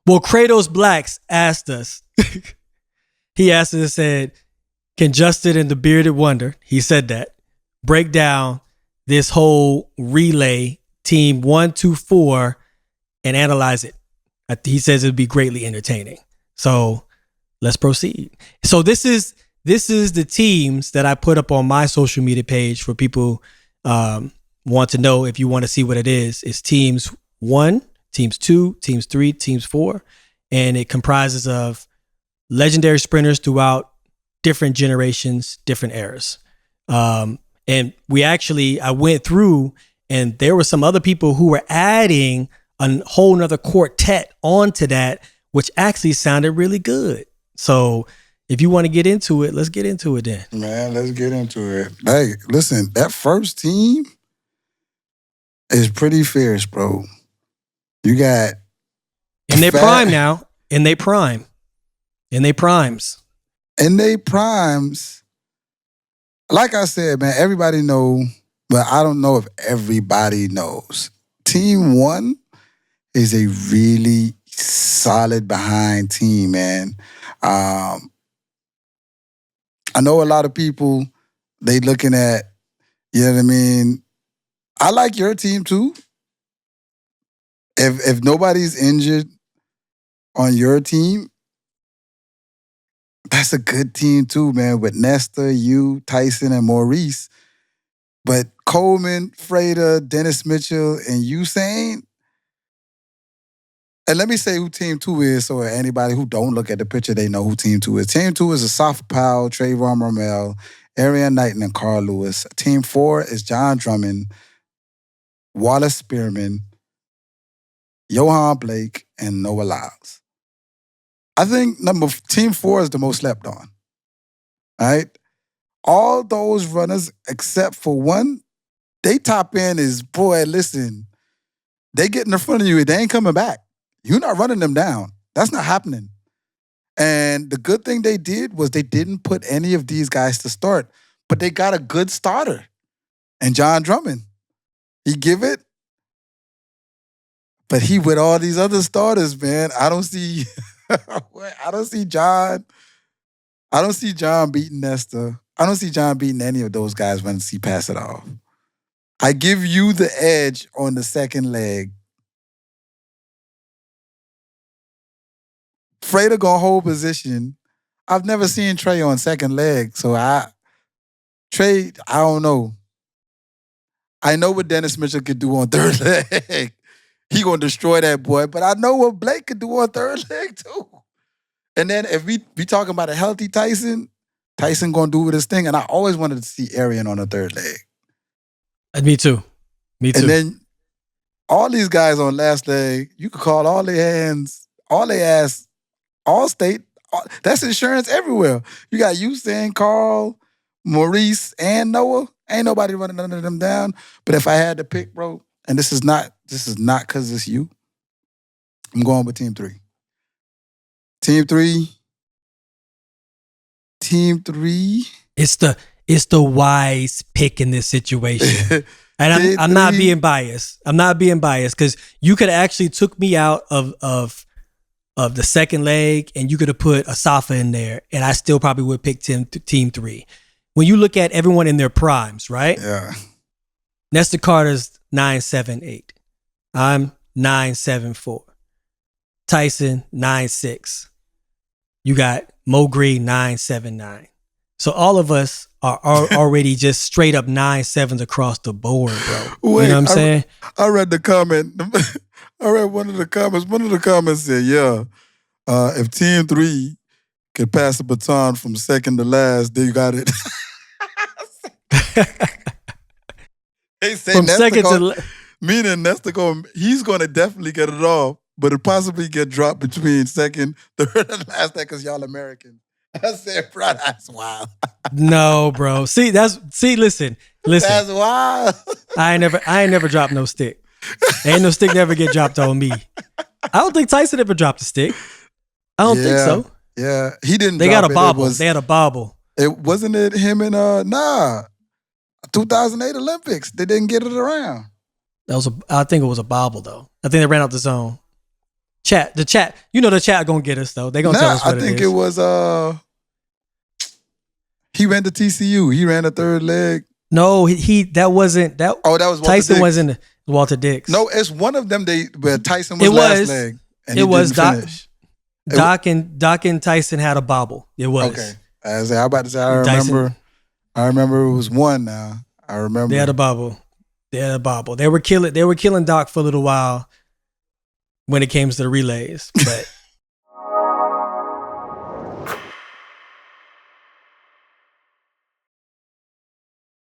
Well, Kratos Blacks asked us. He asked us and said, can Justin and the Bearded Wonder, he said that, break down this whole relay team 1, 2, 4 and analyze it? He says it'd be greatly entertaining. So let's proceed. So this is the teams that I put up on my social media page for people want to know. If you want to see what it is, it's teams 1, teams 2, teams 3, teams 4, and it comprises of legendary sprinters throughout different generations, different eras. And I went through, and there were some other people who were adding a whole nother quartet onto that, which actually sounded really good. So if you want to get into it, let's get into it then. Man, let's get into it. Hey, listen, that first team is pretty fierce, bro. You got... In their prime now. In their prime. In their primes. In their primes, like I said, man, everybody know, but I don't know if everybody knows. Team 1 is a really solid behind team, man. I know a lot of people, they looking at, you know what I mean? I like your team too. If nobody's injured on your team, that's a good team too, man, with Nesta, you, Tyson, and Maurice. But Coleman, Frater, Dennis Mitchell, and Usain. And let me say who Team 2 is, so anybody who don't look at the picture, they know who Team 2 is. Team 2 is Asafa Powell, Trayvon Rommel, Arian Knighton, and Carl Lewis. Team 4 is John Drummond, Wallace Spearman, Johan Blake, and Noah Lyles. I think Team 4 is the most slept on. All right? All those runners, except for one, they top end is, boy, listen, they get in front of you, they ain't coming back. You're not running them down. That's not happening. And the good thing they did was they didn't put any of these guys to start, but they got a good starter. And John Drummond, he give it, but he with all these other starters, man, I don't see John. I don't see John beating Nesta. I don't see John beating any of those guys once he pass it off. I give you the edge on the second leg. Frater gonna hold position. I've never seen Trey on second leg, so I don't know. I know what Dennis Mitchell could do on third leg. He gonna destroy that boy, but I know what Blake could do on third leg too. And then if we talking about a healthy Tyson gonna do with his thing, and I always wanted to see Arian on the third leg. Me too. And then all these guys on last leg, you could call all their hands, all they ass, all state. That's insurance everywhere. You got Usain, Carl, Maurice, and Noah. Ain't nobody running none of them down. But if I had to pick, bro, and this is not because it's you, I'm going with Team 3. Team 3. It's the wise pick in this situation. And I'm not being biased. I'm not being biased because you could have actually took me out of the second leg and you could have put Asafa in there and I still probably would pick Team 3. When you look at everyone in their primes, right? Yeah. Nestor Carter's 9.78. I'm 9.74. Tyson 9.6. You got Mo Green 9.79. So all of us are already just straight up 9.7s across the board, bro. Wait, you know what I'm saying? I read the comment. I read one of the comments. One of the comments said, yeah, if Team 3 could pass the baton from second to last, they got it. They say from second to meaning he's going to definitely get it off, but it possibly get dropped between second, third, and last because y'all American. I said, bro, that's wild. No, bro. Listen. That's wild. I ain't never dropped no stick. Ain't no stick never get dropped on me. I don't think Tyson ever dropped a stick. I don't think so. Yeah, he didn't. They got a bobble. They had a bobble. It wasn't it him and 2008 Olympics. They didn't get it around. I think it was a bobble though. I think they ran out the zone. The chat. You know the chat gonna get us though. They gonna tell us what I think it was he ran the TCU. He ran the third leg. No, that wasn't that. Oh, that was Walter Tyson Dix. wasn't Walter Dix. No, it's one of them. Where Tyson was last leg. And it was didn't finish. Doc and Tyson had a bobble. It was okay. I was about to say I remember it was one now. I remember they had a bobble. They were killing Doc for a little while when it came to the relays, but